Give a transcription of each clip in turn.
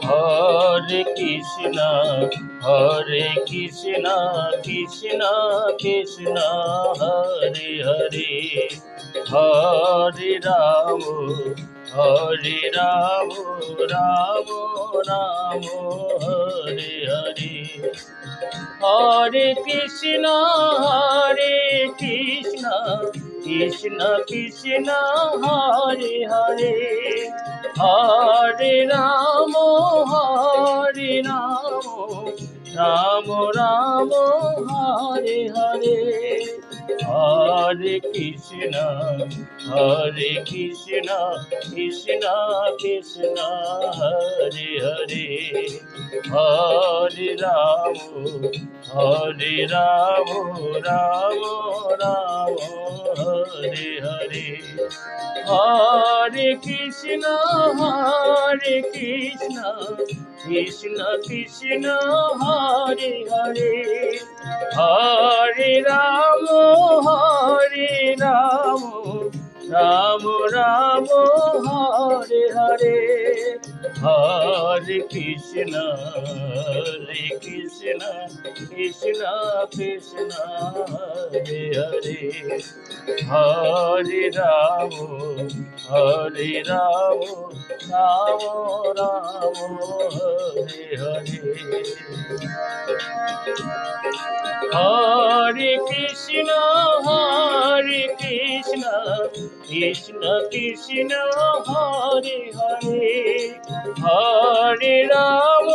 Hare Krishna Krishna Krishna Hare Hare, Hare Ram Ram Ram Hare Hare. Hare Krishna Krishna Krishna Hare Hare, Hare Ram Ram Ram Hare Hare. Hare Krishna Krishna Krishna Hare Hare, Hare Ram Ram Ram Hare Hare. Hare Krishna Krishna Krishna Hare Hare, Hare Ram Ram Ram Hare Hare. Hare Krishna Krishna Krishna Hare Hare, Hare Ram Ram Ram Hare Hare. Hare Krishna Krishna Krishna Hare Hare, Hare Ram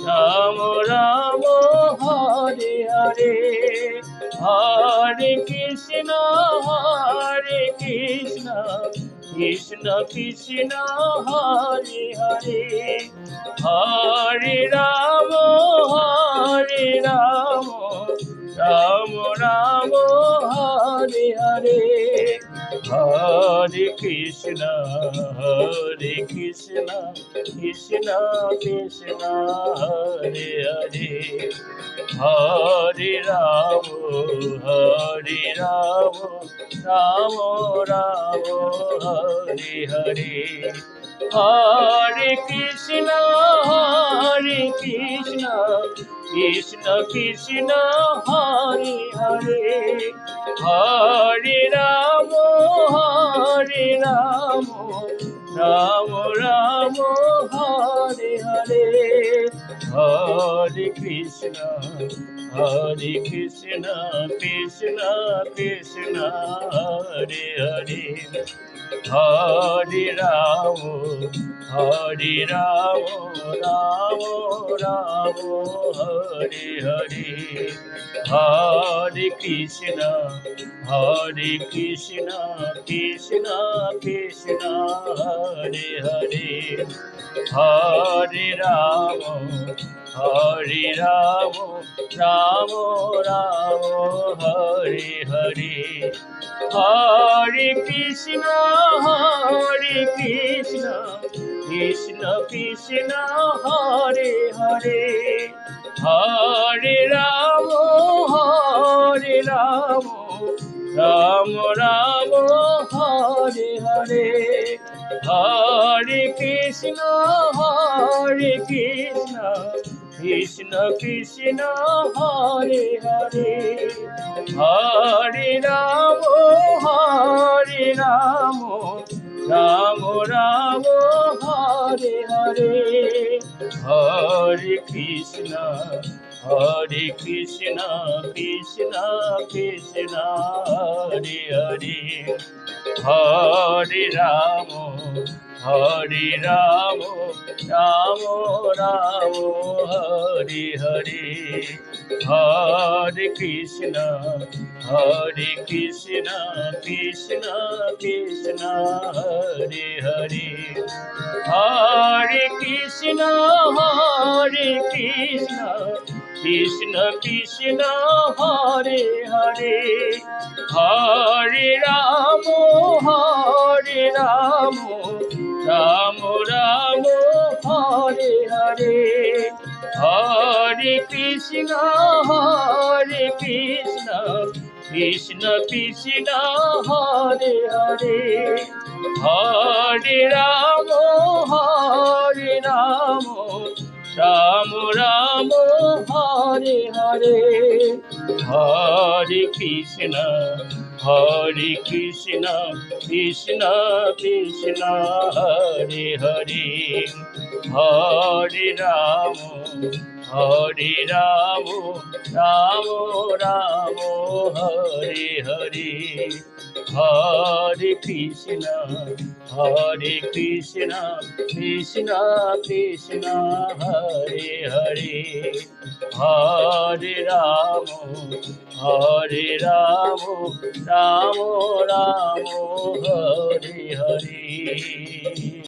Ram Ram Hare Hare. Hare Krishna Krishna Krishna Hare Hare, Hare Ram Ram Ram Hare Hare. Hare Krishna Krishna Krishna Hare Hare, Hare Ram Ram Ram Hare Hare. Hare Krishna Krishna Krishna Hare Hare, Hare Ram Ram Ram Hare Hare. Hare Krishna Krishna Krishna Hare Hare, Hare Ram Ram Ram Hare Hare. Hare Krishna Krishna Krishna Hare Hare, Hare Ram Ram Ram Hare Hare. Hare Krishna Krishna Krishna Hare Hare, Hare Ram Ram Ram Hare Hare. Hare Krishna Krishna Krishna Hare Hare, Hare Ram Ram Ram Hare Hare. Hare Krishna Krishna Krishna Hare Hare, Hare Ram Ram Ram Hare Hare. Hare Krishna Krishna Krishna Hare Hare, Hare Krishna Krishna Krishna Hare Hare, Hare Ram Ram Ram Hare Hare. Hare Krishna Krishna Krishna Hare Hare, Hare Ram Ram Ram Hare Hare, Hare Krishna Krishna Krishna Hare Hare, Hare Ram Ram Ram Hare Hare, Hare Krishna Krishna Krishna Hare Hare, Hare Ram Ram Ram Hare Hare.